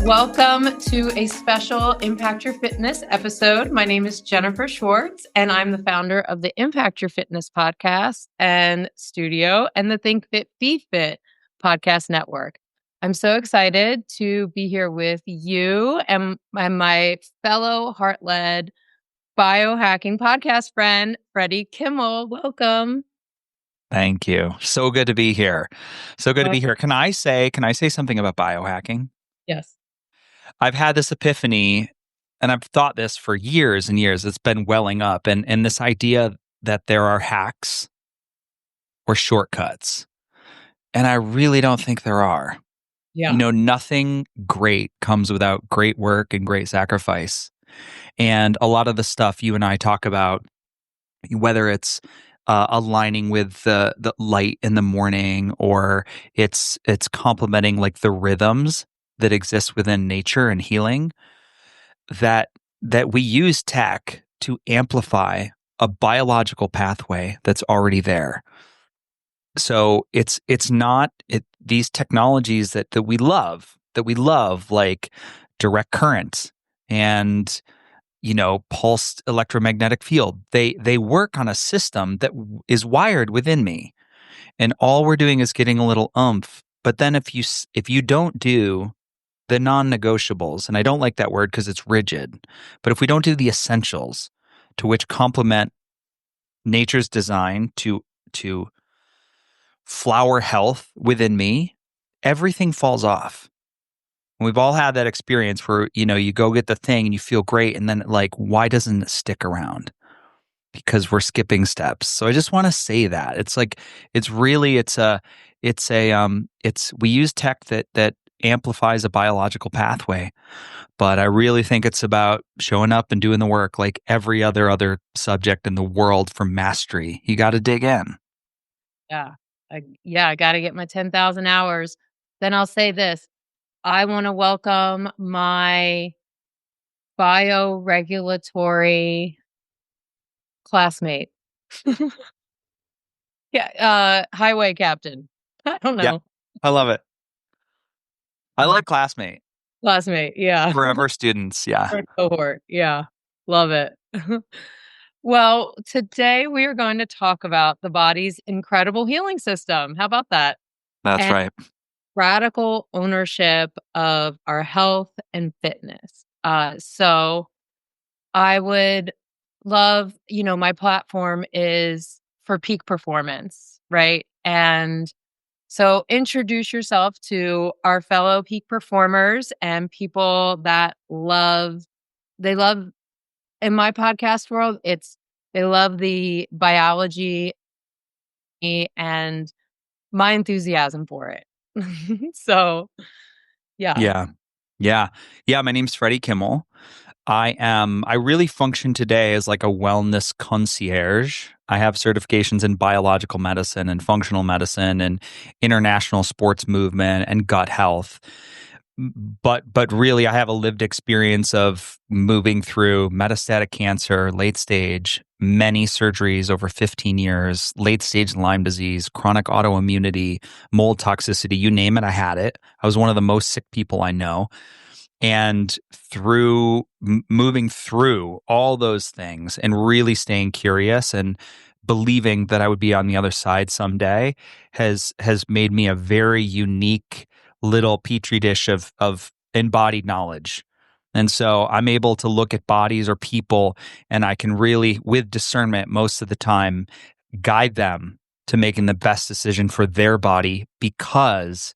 Welcome to a special Impact Your Fitness episode. My name is Jennifer Schwartz, and I'm the founder of the Impact Your Fitness podcast and studio and the Think Fit, Be Fit podcast network. I'm so excited to be here with you and my fellow heart-led biohacking podcast friend, Freddie Kimmel. Welcome. Thank you. So good to be here. So good to be here. Can I say something about biohacking? Yes. I've had this epiphany, and I've thought this for years and years. It's been welling up, and this idea that there are hacks or shortcuts. And I really don't think there are. Yeah. You know, nothing great comes without great work and great sacrifice. And a lot of the stuff you and I talk about, whether it's aligning with the light in the morning, or it's complementing like the rhythms that exist within nature and healing, that we use tech to amplify a biological pathway that's already there. So it's not these technologies that we love, like direct current and pulsed electromagnetic field. They work on a system that is wired within me, and all we're doing is getting a little oomph. But then if you don't do the non-negotiables, and I don't like that word because it's rigid, but if we don't do the essentials to which complement nature's design to flower health within me, everything falls off. And we've all had that experience where, you go get the thing and you feel great, and then like, why doesn't it stick around? Because we're skipping steps. So I just want to say that we use tech that amplifies a biological pathway, but I really think it's about showing up and doing the work like every other subject in the world for mastery. You got to dig in. Yeah. I got to get my 10,000 hours. Then I'll say this. I want to welcome my bioregulatory classmate. Yeah, highway captain. I don't know. Yeah, I love it. I like classmate. Classmate, yeah. Forever students, yeah. Cohort, yeah. Love it. Well, today we are going to talk about the body's incredible healing system. How about that? That's right. Radical ownership of our health and fitness. So I would love, my platform is for peak performance, right? And so introduce yourself to our fellow peak performers and people that they love in my podcast world, they love the biology and my enthusiasm for it. So, yeah. My name's Freddie Kimmel. I really function today as like a wellness concierge. I have certifications in biological medicine and functional medicine and international sports movement and gut health. But really, I have a lived experience of moving through metastatic cancer, late stage, many surgeries over 15 years, late stage Lyme disease, chronic autoimmunity, mold toxicity, you name it, I had it. I was one of the most sick people I know. And through moving through all those things and really staying curious and believing that I would be on the other side someday has made me a very unique little petri dish of embodied knowledge. And so I'm able to look at bodies or people, and I can really, with discernment most of the time, guide them to making the best decision for their body because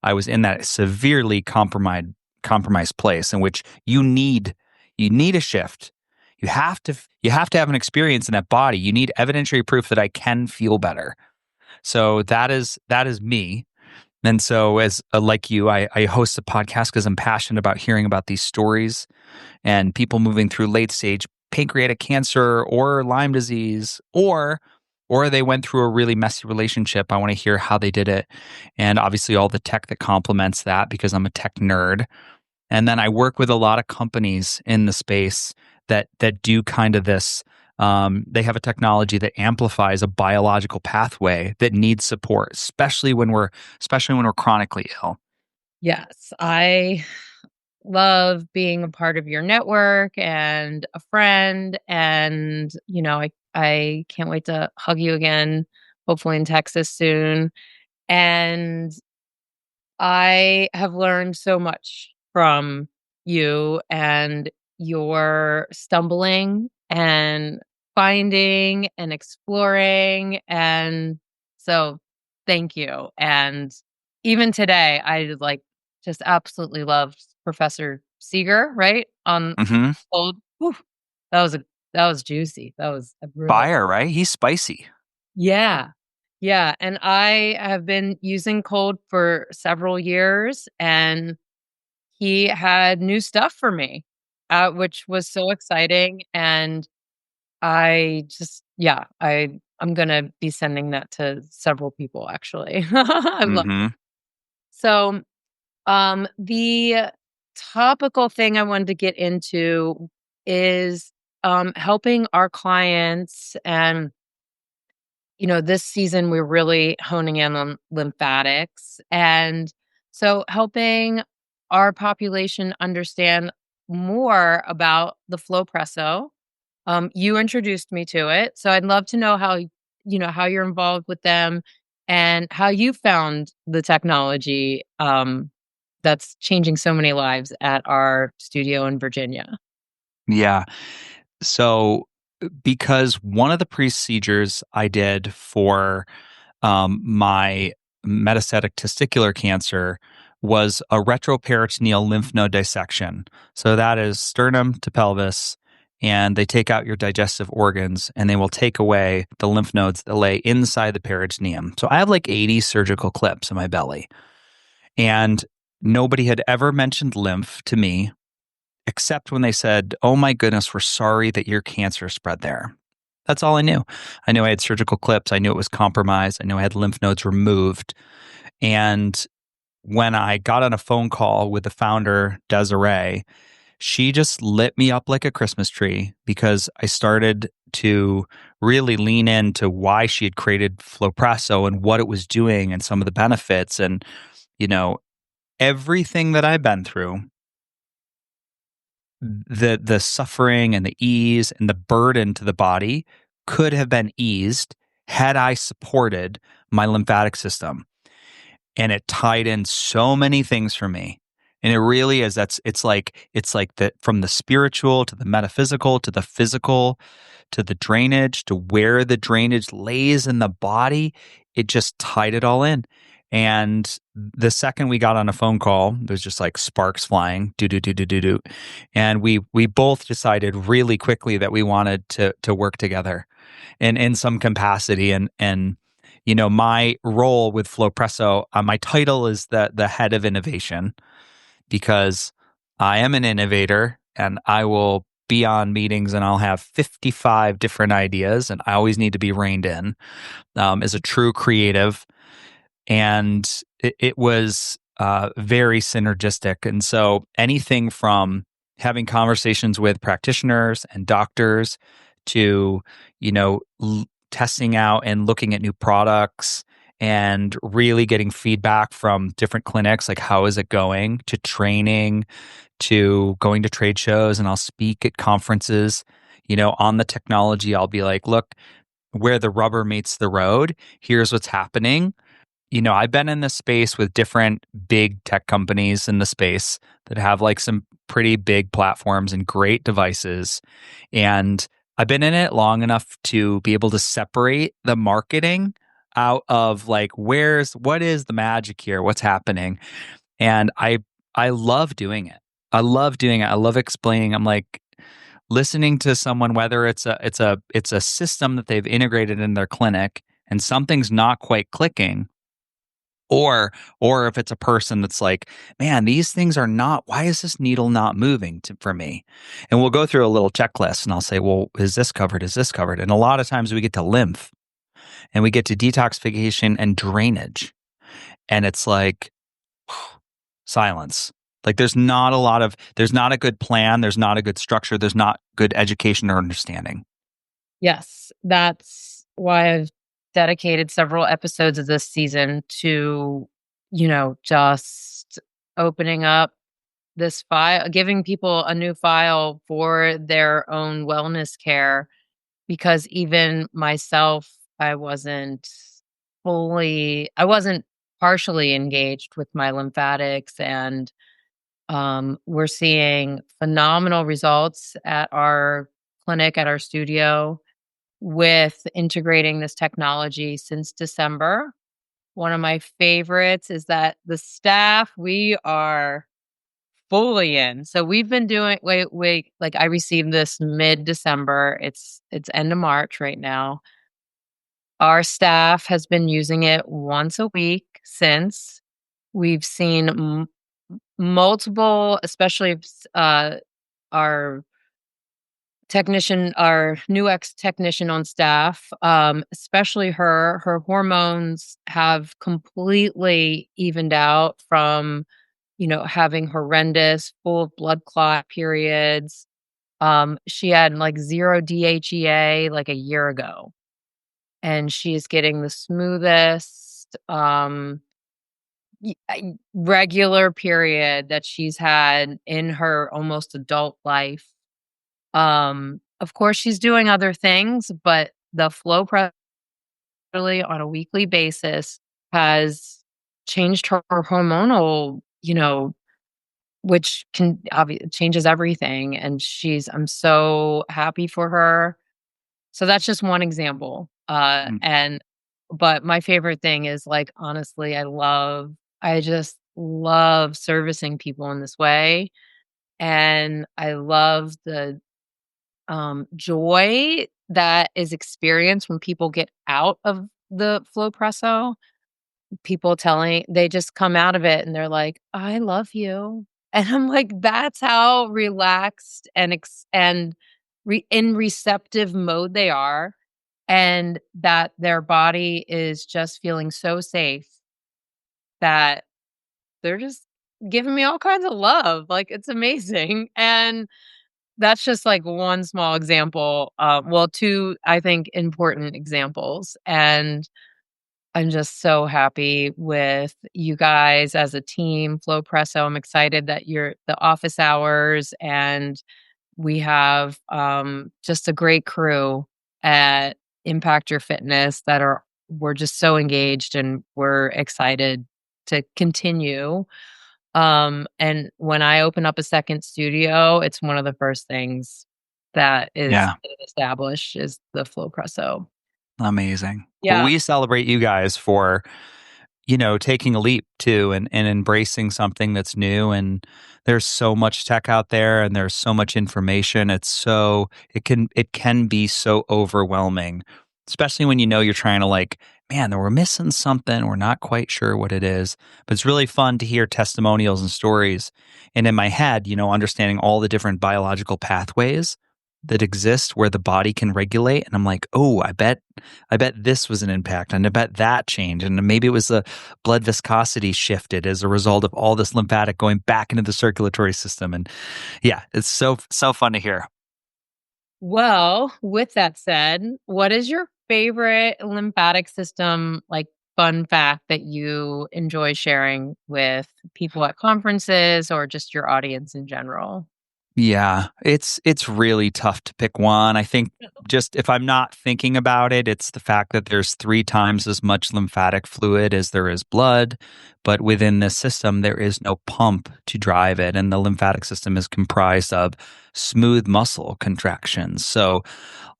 I was in that severely compromised place in which you need a shift. You have to have an experience in that body. You need evidentiary proof that I can feel better. So that is me. And so as like you, I host a podcast because I'm passionate about hearing about these stories and people moving through late stage pancreatic cancer or Lyme disease or they went through a really messy relationship. I want to hear how they did it. And obviously all the tech that complements that because I'm a tech nerd. And then I work with a lot of companies in the space that do kind of this. They have a technology that amplifies a biological pathway that needs support, especially when we're chronically ill. Yes, I love being a part of your network and a friend. And, I can't wait to hug you again, hopefully in Texas soon. And I have learned so much from you and your stumbling and finding and exploring. And so thank you. And even today, I just absolutely loved Professor Seeger, right? On Hmm. old. Whew, that was that was juicy. That was a really Fire, right? He's spicy. yeah. Yeah, and I have been using cold for several years, and he had new stuff for me, which was so exciting, and I'm gonna be sending that to several people actually. I love Hmm. so, the topical thing I wanted to get into is, helping our clients and this season we're really honing in on lymphatics. And so helping our population understand more about the Flowpresso. You introduced me to it. So I'd love to know how you're involved with them and how you found the technology that's changing so many lives at our studio in Virginia. Yeah. So, because one of the procedures I did for my metastatic testicular cancer was a retroperitoneal lymph node dissection. So that is sternum to pelvis, and they take out your digestive organs and they will take away the lymph nodes that lay inside the peritoneum. So I have like 80 surgical clips in my belly, and nobody had ever mentioned lymph to me except when they said, "Oh my goodness, we're sorry that your cancer spread there." That's all I knew. I knew I had surgical clips. I knew it was compromised. I knew I had lymph nodes removed. And when I got on a phone call with the founder, Desiree, she just lit me up like a Christmas tree because I started to really lean into why she had created Flowpresso and what it was doing and some of the benefits. And, you know, everything that I've been through, the suffering and the ease and the burden to the body could have been eased had I supported my lymphatic system. And it tied in so many things for me. And it really is it's like the from the spiritual to the metaphysical to the physical to the drainage to where the drainage lays in the body, it just tied it all in. And the second we got on a phone call, there's just like sparks flying, do do do do do do, and we both decided really quickly that we wanted to work together, in some capacity. And my role with Flowpresso, my title is the head of innovation because I am an innovator and I will be on meetings and I'll have 55 different ideas and I always need to be reined in as a true creative. And it was very synergistic. And so anything from having conversations with practitioners and doctors to, testing out and looking at new products and really getting feedback from different clinics, like how is it going, to training, to going to trade shows, and I'll speak at conferences, on the technology. I'll be like, look, where the rubber meets the road, here's what's happening. I've been in this space with different big tech companies in the space that have like some pretty big platforms and great devices. And I've been in it long enough to be able to separate the marketing out of like, what is the magic here? What's happening? And I love doing it. I love doing it. I love explaining. I'm like listening to someone, whether it's a system that they've integrated in their clinic and something's not quite clicking, or if it's a person that's like, man, these things are not, why is this needle not moving for me? And we'll go through a little checklist and I'll say, well, is this covered? Is this covered? And a lot of times we get to lymph and we get to detoxification and drainage. And it's like silence. Like there's not a good plan. There's not a good structure. There's not good education or understanding. Yes, that's why I've dedicated several episodes of this season to, just opening up this file, giving people a new file for their own wellness care, because even myself, I wasn't partially engaged with my lymphatics, and we're seeing phenomenal results at our clinic, at our studio, with integrating this technology since December. One of my favorites is that the staff, we are fully in. So we've been doing wait, like I received this mid-December. It's end of March right now. Our staff has been using it once a week since. We've seen multiple, especially our our new ex-technician on staff, especially her hormones have completely evened out from, having horrendous full of blood clot periods. She had like 0 DHEA like a year ago, and she is getting the smoothest, regular period that she's had in her almost adult life. Of course, she's doing other things, but the Flowpresso on a weekly basis has changed her hormonal, which can changes everything. And I'm so happy for her. So that's just one example. But my favorite thing is, like, honestly, I just love servicing people in this way. And I love the joy that is experienced when people get out of the Flowpresso. They just come out of it and they're like, "I love you." And I'm like, that's how relaxed and in receptive mode they are, and that their body is just feeling so safe that they're just giving me all kinds of love. Like, it's amazing. And that's just like one small example. Well, two, I think, important examples. And I'm just so happy with you guys as a team, Flowpresso. I'm excited that you're the office hours, and we have just a great crew at Impact Your Fitness we're just so engaged, and we're excited to continue. And when I open up a second studio, it's one of the first things that is Yeah. established is the Flowpresso. Amazing. Well, Yeah. we celebrate you guys for, taking a leap too, and embracing something that's new. And there's so much tech out there, and there's so much information. It can be so overwhelming, especially when you're trying to, like, man, we're missing something. We're not quite sure what it is. But it's really fun to hear testimonials and stories. And in my head, understanding all the different biological pathways that exist where the body can regulate. And I'm like, oh, I bet this was an impact, and I bet that changed. And maybe it was the blood viscosity shifted as a result of all this lymphatic going back into the circulatory system. And yeah, it's so fun to hear. Well, with that said, what is your favorite lymphatic system, like, fun fact that you enjoy sharing with people at conferences or just your audience in general? Yeah, it's really tough to pick one. I think, just if I'm not thinking about it, it's the fact that there's 3 times as much lymphatic fluid as there is blood, but within this system there is no pump to drive it, and the lymphatic system is comprised of smooth muscle contractions. So,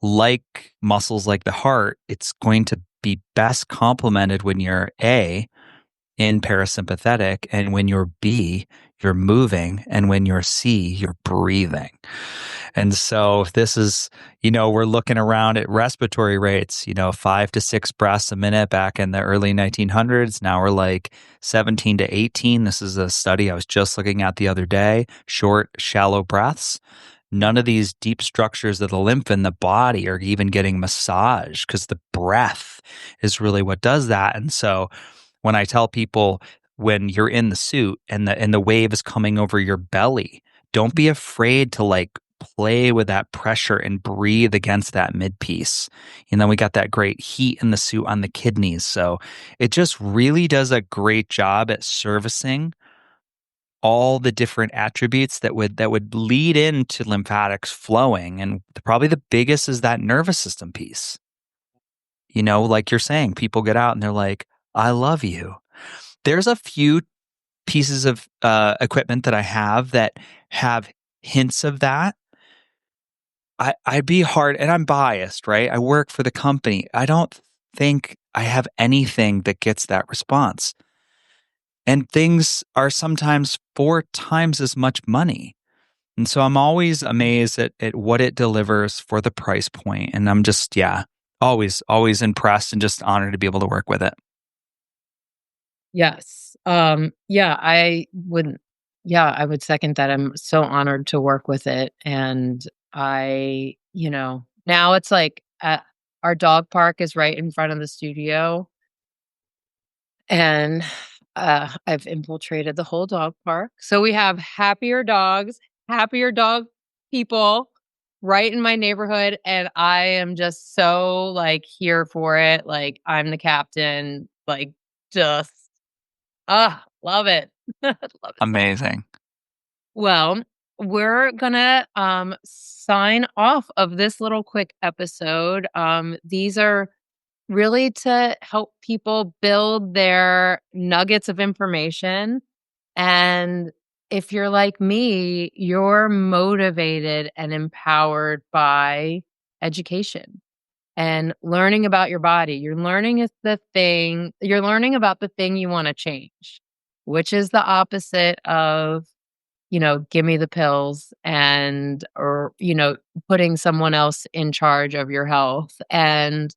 like muscles like the heart, it's going to be best complemented when you're in parasympathetic, and when you're B, you're moving, and when you're C, you're breathing. And so this is, we're looking around at respiratory rates, 5 to 6 breaths a minute back in the early 1900s. Now we're like 17 to 18. This is a study I was just looking at the other day. Short, shallow breaths. None of these deep structures of the lymph in the body are even getting massaged, because the breath is really what does that. And so when I tell people, when you're in the suit and the wave is coming over your belly, don't be afraid to, like, play with that pressure and breathe against that mid piece. And then we got that great heat in the suit on the kidneys. So it just really does a great job at servicing all the different attributes that would lead into lymphatics flowing. And probably the biggest is that nervous system piece. You know, like you're saying, people get out and they're like, I love you. There's a few pieces of equipment that I have that have hints of that. I'd be hard, and I'm biased, right? I work for the company. I don't think I have anything that gets that response. And things are sometimes 4 times as much money. And so I'm always amazed at what it delivers for the price point. And I'm just, always impressed and just honored to be able to work with it. Yes. I would second that. I'm so honored to work with it. And now it's like our dog park is right in front of the studio. And I've infiltrated the whole dog park. So we have happier dogs, happier dog people right in my neighborhood. And I am just so like here for it. Like I'm the captain, like just, love it. Love it. Amazing. Well, we're gonna sign off of this little quick episode. These are really to help people build their nuggets of information. And if you're like me, you're motivated and empowered by education and learning about your body. You're learning about the thing you want to change, which is the opposite of, give me the pills or putting someone else in charge of your health. And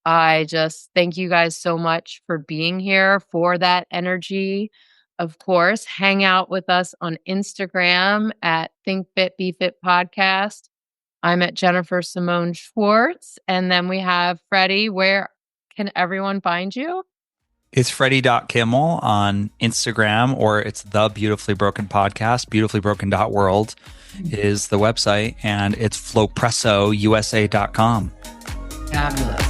I just thank you guys so much for being here, for that energy. Of course, hang out with us on Instagram at Think Fit Be Fit Podcast. I'm at Jennifer Simone Schwartz. And then we have Freddie. Where can everyone find you? It's Freddie.Kimmel on Instagram, or it's The Beautifully Broken Podcast. Beautifully-broken.world is the website, and it's FlowPressoUSA.com. Fabulous.